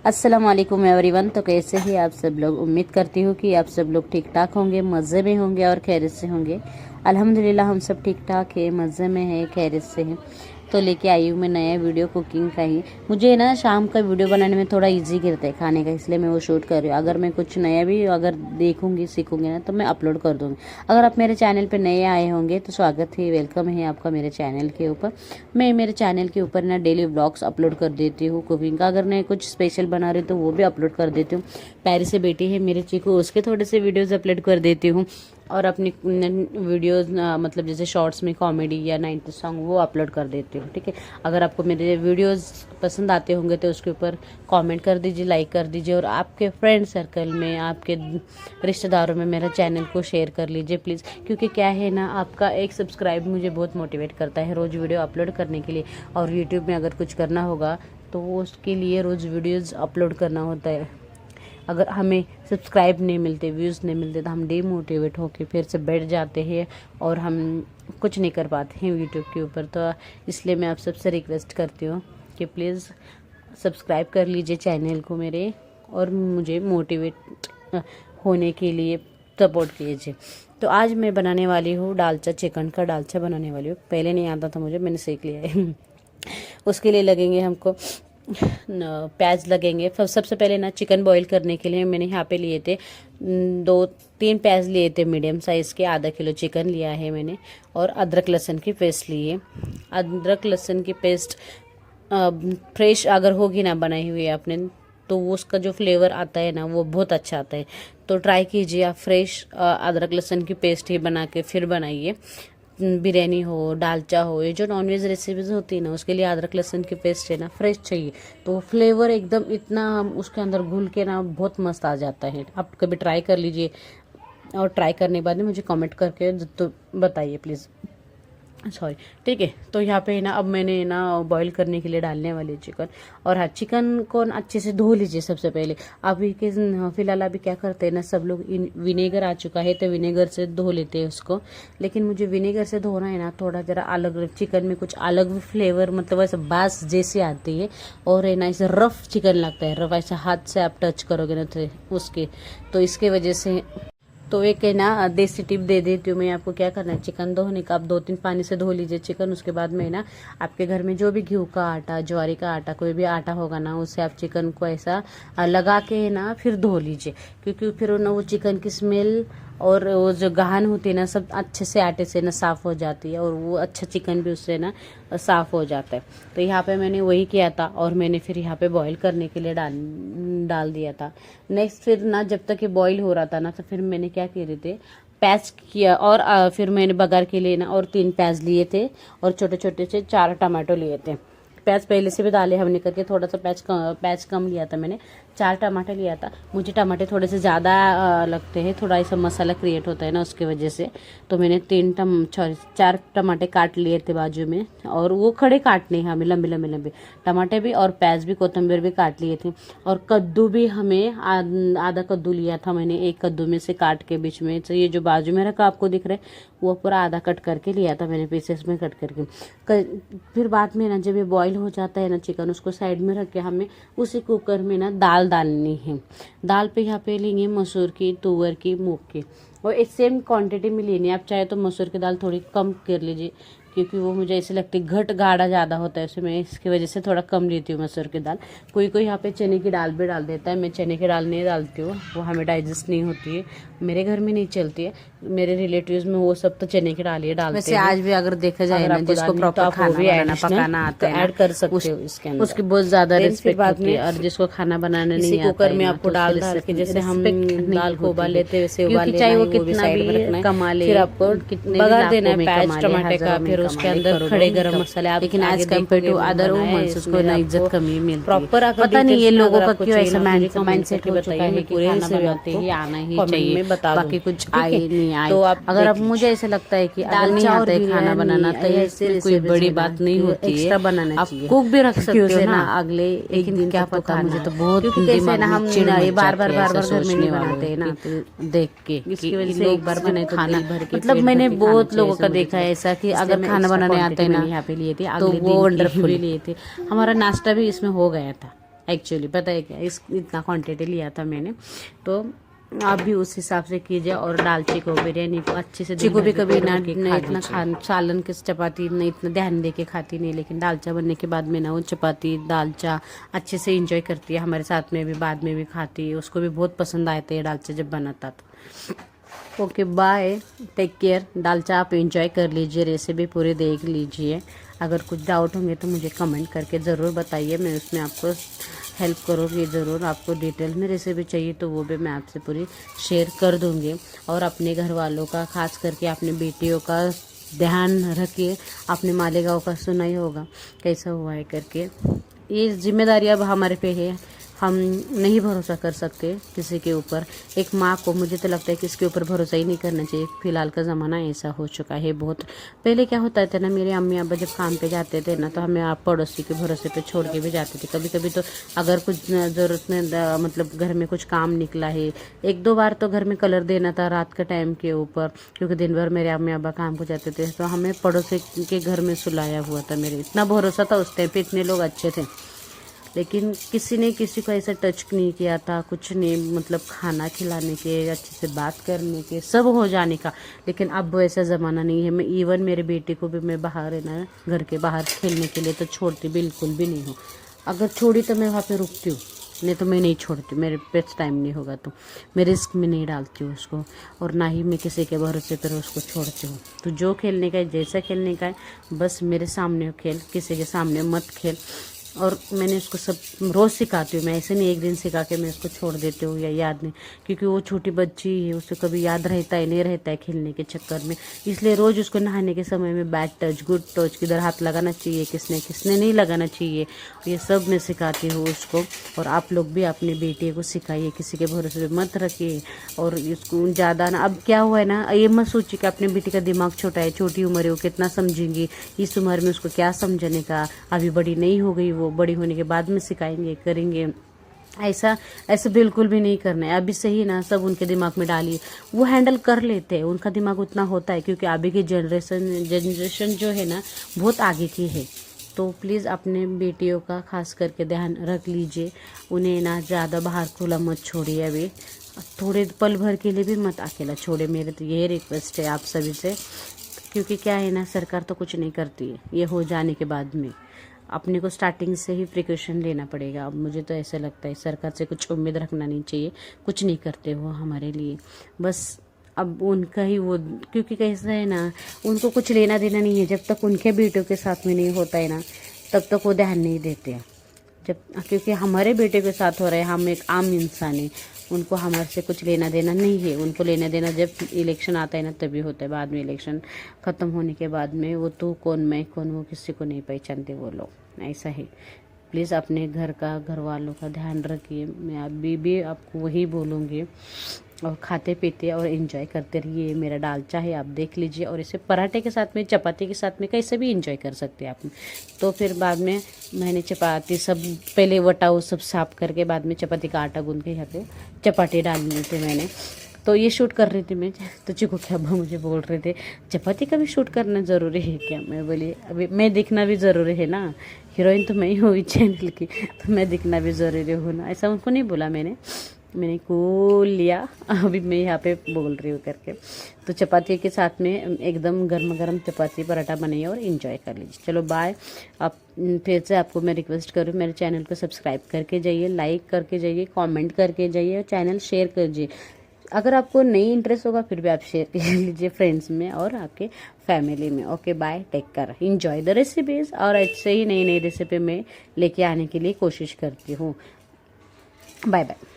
अस्सलाम वालेकुम एवरीवन। तो कैसे ही आप सब लोग, उम्मीद करती हूँ कि आप सब लोग ठीक ठाक होंगे, मज़े में होंगे और खैरियत से होंगे। अल्हम्दुलिल्लाह हम सब ठीक ठाक है, मज़े में है, खैरियत से हैं। तो लेके आई हूँ मैं नया वीडियो कुकिंग का ही। मुझे ना शाम का वीडियो बनाने में थोड़ा इजी गिरता है खाने का, इसलिए मैं वो शूट कर रही हूँ। अगर मैं कुछ नया भी अगर देखूँगी सीखूँगी ना तो मैं अपलोड कर दूँगी। अगर आप मेरे चैनल पे नए आए होंगे तो स्वागत है, वेलकम है आपका मेरे चैनल के ऊपर। मैं मेरे चैनल के ऊपर ना डेली व्लॉग्स अपलोड कर देती हूँ कुकिंग का। अगर मैं कुछ स्पेशल बना रही हूँ तो वो भी अपलोड कर देती हूँ। प्यारी से बेटी है मेरे चीकू, उसके थोड़े से वीडियोज़ अपलोड कर देती हूँ। और अपनी वीडियोज़ मतलब जैसे शॉर्ट्स में कॉमेडी या 90 सॉन्ग वो अपलोड कर देती हूँ। ठीक है, अगर आपको मेरे वीडियोज़ पसंद आते होंगे तो उसके ऊपर कमेंट कर दीजिए, लाइक कर दीजिए और आपके फ्रेंड सर्कल में, आपके रिश्तेदारों में मेरा चैनल को शेयर कर लीजिए प्लीज़। क्योंकि क्या है ना, आपका एक सब्सक्राइब मुझे बहुत मोटिवेट करता है रोज़ वीडियो अपलोड करने के लिए। और यूट्यूब में अगर कुछ करना होगा तो वो उसके लिए रोज़ वीडियोज़ अपलोड करना होता है। अगर हमें सब्सक्राइब नहीं मिलते, व्यूज़ नहीं मिलते तो हम डीमोटिवेट होकर फिर से बैठ जाते हैं और हम कुछ नहीं कर पाते हैं यूट्यूब के ऊपर। तो इसलिए मैं आप सबसे रिक्वेस्ट करती हूँ कि प्लीज़ सब्सक्राइब कर लीजिए चैनल को मेरे, और मुझे मोटिवेट होने के लिए सपोर्ट कीजिए। तो आज मैं बनाने वाली हूँ दालचा, चिकन का दालचा बनाने वाली हूँ। पहले नहीं आता था मुझे, मैंने सीख लिया है। उसके लिए लगेंगे हमको प्याज लगेंगे। सबसे पहले ना चिकन बॉईल करने के लिए मैंने यहाँ पे लिए थे 2-3 प्याज लिए थे मीडियम साइज़ के। आधा किलो चिकन लिया है मैंने। और अदरक लहसुन की पेस्ट लिए। अदरक लहसुन की पेस्ट फ्रेश अगर होगी ना बनाई हुई आपने तो वो उसका जो फ्लेवर आता है ना वो बहुत अच्छा आता है। तो ट्राई कीजिए आप फ्रेश अदरक लहसुन की पेस्ट ही बना के फिर बनाइए। बिरयानी हो, दालचा हो, ये जो नॉनवेज रेसिपीज़ होती है ना उसके लिए अदरक लहसुन की पेस्ट है ना फ्रेश चाहिए। तो फ्लेवर एकदम इतना उसके अंदर घुल के ना बहुत मस्त आ जाता है। आप कभी ट्राई कर लीजिए और ट्राई करने के बाद में मुझे कमेंट करके तो बताइए प्लीज़। सॉरी, ठीक है। तो यहाँ पे ना अब मैंने ना बॉईल करने के लिए डालने वाली चिकन। और हाँ, चिकन को ना अच्छे से धो लीजिए सबसे पहले। अभी के फिलहाल अभी क्या करते हैं ना सब लोग, विनेगर आ चुका है तो विनेगर से धो लेते हैं उसको। लेकिन मुझे विनेगर से धोना है ना थोड़ा जरा अलग, चिकन में कुछ अलग फ्लेवर मतलब ऐसा बास जैसी आती है। और है ना ऐसे रफ चिकन लगता है, रफ ऐसा हाथ से आप टच करोगे ना तो उसके, तो इसके वजह से तो एक है ना देसी टिप दे देती हूँ मैं आपको। क्या करना है, चिकन धोने का आप 2-3 पानी से धो लीजिए चिकन। उसके बाद में ना आपके घर में जो भी गेहूं का आटा, ज्वारी का आटा, कोई भी आटा होगा ना उससे आप चिकन को ऐसा लगा के ना फिर धो लीजिए। क्योंकि फिर ना वो चिकन की स्मेल और वो जो गहन होती है ना सब अच्छे से आटे से ना साफ़ हो जाती है और वो अच्छा चिकन भी उससे ना साफ़ हो जाता है। तो यहाँ पे मैंने वही किया था और मैंने फिर यहाँ पे बॉईल करने के लिए डाल दिया था। नेक्स्ट फिर ना जब तक ये बॉईल हो रहा था ना तो फिर मैंने क्या किए थे, प्याज किया। और फिर मैंने बघार के लिए ना और 3 प्याज लिए थे और छोटे छोटे से 4 टमाटो लिए थे। प्याज पहले से भी डाले हमने करके, थोड़ा सा प्याज कम लिया था मैंने, 4 टमाटर लिया था। मुझे टमाटर थोड़े से ज़्यादा लगते हैं, थोड़ा ऐसा मसाला क्रिएट होता है ना उसके वजह से। तो मैंने 4 टमाटर काट लिए थे बाजू में। और वो खड़े काटने हैं हमें, लंबे लंबे लंबे टमाटर भी, और प्याज भी, कोतंबीर भी काट लिए थे। और कद्दू भी हमें आधा कद्दू लिया था मैंने, एक कद्दू में से काट के बीच में। तो ये जो बाजू में रखा आपको दिख रहा है वो पूरा आधा कट करके लिया था मैंने, पीसेस में कट करके। फिर बाद में ना जब ये बॉईल हो जाता है ना चिकन, उसको साइड में रख के हमें उसी कुकर में ना दाल डालनी है। दाल पे यहाँ पे लेंगे मसूर की, तुअर की, मूंग की, और एक सेम क्वांटिटी में लेनी है। आप चाहे तो मसूर की दाल थोड़ी कम कर लीजिए क्योंकि वो मुझे ऐसे लगती है घट गाढ़ा ज़्यादा होता है उसमें, इसकी वजह से थोड़ा कम लेती हूँ मसूर की दाल। कोई कोई यहाँ पे चने की दाल भी डाल देता है, मैं चने की दाल नहीं डालती हूँ, वो हमें डाइजेस्ट नहीं होती है, मेरे घर में नहीं चलती है। मेरे रिलेटिव्स में वो सब तो चने की दाल ही डालते हैं। वैसे आज भी अगर देखा जाए ना जिसको प्रॉपर खाना पकाना आता है ऐड कर सकते हो इसके अंदर, उसकी बहुत ज़्यादा रिस्पेक्ट होती है। और जिसको खाना बनाना नहीं आता, कुकर में आपको डाल के जैसे हम दाल को उबाल लेते वैसे उबाल लेना, चाहे वो कितना भी कमा ले, फिर आपको बघार देना है प्याज टमाटर का, फिर उसके अंदर खड़े गरम मसाले। लेकिन आज कम्पेयर टू अदर वुमेन्स उसको ना इज्जत कमी मिलती है प्रॉपर। पता नहीं ये लोगों का क्यों ऐसा माइंडसेट हो चुका है कि खाना बनाते ही आना ही चाहिए, बाकी कुछ आए नहीं आए। तो अगर अब मुझे ऐसा लगता है कि अगर नहीं आता है खाना बनाना तो ये कोई बड़ी बात नहीं होती है, एक्स्ट्रा बनाना चाहिए। कुक भी रख सकते हो ना अगले एक दिन, क्या पता। मुझे तो बहुत दिमाग में हम बार बार घर में नहीं बनाते हैं ना देख के, इसकी वजह से एक बार बने खाना मतलब मैंने बहुत लोगों का देखा है ऐसा कि अगर खाना बनाने आता है ना यहाँ पे लिए थे तो वो वंडरफुल लिए थे। हमारा नाश्ता भी इसमें हो गया था। एक्चुअली पता है क्या, इस इतना क्वांटिटी लिया था मैंने, तो आप भी उस हिसाब से कीजिए। और दालची को, बिरयानी को अच्छे से, चिको भी कभी ना इतना सालन के चपाती नहीं इतना ध्यान दे के खाती नहीं, लेकिन दालचा बनने के बाद में ना वो चपाती दालचा अच्छे से इंजॉय करती है, हमारे साथ में भी बाद में भी खाती है, उसको भी बहुत पसंद आते हैं दालचा जब बनाता तो। Okay bye, take care. Dalcha आप इंजॉय कर लीजिए, रेसिपी पूरी देख लीजिए। अगर कुछ डाउट होंगे तो मुझे कमेंट करके ज़रूर बताइए, मैं उसमें आपको हेल्प करूँगी ज़रूर। आपको डिटेल में रेसिपी चाहिए तो वो भी मैं आपसे पूरी शेयर कर दूँगी। और अपने घर वालों का, खास करके अपने बेटियों का ध्यान रखिए। आपने मालेगांव का सुना ही होगा कैसा हुआ है करके। ये जिम्मेदारी अब हमारे पे है, हम नहीं भरोसा कर सकते किसी के ऊपर। एक माँ को मुझे तो लगता है कि इसके ऊपर भरोसा ही नहीं करना चाहिए। फ़िलहाल का ज़माना ऐसा हो चुका है बहुत। पहले क्या होता था ना, मेरे अम्मी अब्बा जब काम पे जाते थे ना, तो हमें आप पड़ोसी के भरोसे पे छोड़ के भी जाते थे। कभी कभी तो अगर कुछ ज़रूरत में मतलब घर में कुछ काम निकला है, 1-2 बार तो घर में कलर देना था रात के टाइम के ऊपर, क्योंकि दिन भर मेरे अम्मी अब्बा काम को जाते थे, तो हमें पड़ोसी के घर में सुलाया हुआ था। मेरे इतना भरोसा था उस टाइम पे, इतने लोग अच्छे थे, लेकिन किसी ने किसी को ऐसा टच नहीं किया था, कुछ नहीं, मतलब खाना खिलाने के, अच्छे से बात करने के, सब हो जाने का। लेकिन अब वैसा ज़माना नहीं है। मैं इवन मेरे बेटे को भी मैं बाहर है ना, घर के बाहर खेलने के लिए तो छोड़ती बिल्कुल भी नहीं हूँ। अगर छोड़ी तो मैं वहाँ पे रुकती हूँ, नहीं तो मैं नहीं छोड़ती। मेरे पास टाइम नहीं होगा तो मैं रिस्क में नहीं डालती हूँ उसको, और ना ही मैं किसी के भरोसे पर उसको छोड़ती हूँ। तो जो खेलने का है, जैसा खेलने का है, बस मेरे सामने खेल, किसी के सामने मत खेल। और मैंने उसको सब रोज़ सिखाती हूँ मैं, ऐसे नहीं एक दिन सिखा के मैं उसको छोड़ देती हूँ या याद नहीं, क्योंकि वो छोटी बच्ची है, उसे कभी याद रहता है नहीं रहता है खेलने के चक्कर में। इसलिए रोज़ उसको नहाने के समय में बैड टच, गुड टच, किधर हाथ लगाना चाहिए, किसने किसने नहीं लगाना चाहिए, ये सब मैं सिखाती हूँ उसको। और आप लोग भी अपने बेटे को सिखाइए, किसी के भरोसे मत रखिए। और इसको ज़्यादा ना, अब क्या हुआ है ना, ये मत सोचिए कि अपने बेटी का दिमाग छोटा है, छोटी उम्र है, वो कितना समझेंगी, इस उम्र में उसको क्या समझने का, अभी बड़ी नहीं हो गई, वो बड़ी होने के बाद में सिखाएंगे, करेंगे। ऐसा बिल्कुल भी नहीं करना है। अभी से ही ना सब उनके दिमाग में डालिए, वो हैंडल कर लेते हैं, उनका दिमाग उतना होता है, क्योंकि अभी की जनरेशन जो है ना बहुत आगे की है। तो प्लीज़ अपने बेटियों का खास करके ध्यान रख लीजिए, उन्हें ना ज़्यादा बाहर खुला मत छोड़िए, अभी थोड़े पल भर के लिए भी मत अकेला छोड़े। मेरे तो यही रिक्वेस्ट है आप सभी से, क्योंकि क्या है ना, सरकार तो कुछ नहीं करती है, ये हो जाने के बाद में अपने को स्टार्टिंग से ही प्रिकॉशन लेना पड़ेगा। अब मुझे तो ऐसा लगता है सरकार से कुछ उम्मीद रखना नहीं चाहिए, कुछ नहीं करते वो हमारे लिए, बस अब उनका ही वो, क्योंकि कैसा है ना, उनको कुछ लेना देना नहीं है। जब तक उनके बेटों के साथ में नहीं होता है ना, तब तक वो ध्यान नहीं देते हैं। जब, क्योंकि हमारे बेटे के साथ हो रहा है, हम एक आम इंसान है, उनको हमारे से कुछ लेना देना नहीं है। उनको लेना देना जब इलेक्शन आता है ना तभी होता है, बाद में इलेक्शन ख़त्म होने के बाद में वो तो कौन मैं कौन, वो किसी को नहीं पहचानते वो लोग, ऐसा है। प्लीज़ अपने घर का, घर वालों का ध्यान रखिए। मैं अभी भी आपको वही बोलूँगी, और खाते पीते और एंजॉय करते रहिए। मेरा दालचा है, आप देख लीजिए, और इसे पराठे के साथ में, चपाती के साथ में, कैसे भी एंजॉय कर सकते हैं आप। तो फिर बाद में मैंने चपाती सब पहले वटाऊ सब साफ करके, बाद में चपाती का आटा गूंद के यहाँ पे चपाती डालनी थी मैंने। तो ये शूट कर रही थी मैं, तो चिको क्या अब्बा मुझे बोल रहे थे चपाती का भी शूट करना ज़रूरी है क्या। मैं बोली अभी मैं दिखना भी ज़रूरी है ना, हीरोइन तो मैं ही हुई चैनल की, तो मैं दिखना भी ज़रूरी हूँ ना। ऐसा उनको नहीं बोला मैंने कूल लिया, अभी मैं यहाँ पे बोल रही हूँ करके। तो चपाती के साथ में एकदम गर्म गर्म चपाती पराठा बनाइए और इन्जॉय कर लीजिए। चलो बाय। आप फिर से आपको मैं रिक्वेस्ट करूँ, मेरे चैनल को सब्सक्राइब करके जाइए, लाइक करके जाइए, कमेंट करके जाइए, और चैनल शेयर कीजिए। अगर आपको नहीं इंटरेस्ट होगा फिर भी आप शेयर कर लीजिए फ्रेंड्स में और आपके फैमिली में। Okay bye, take care, enjoy the recipes. और ऐसे ही नई नई रेसिपी में लेके आने के लिए कोशिश करती हूँ। Bye bye.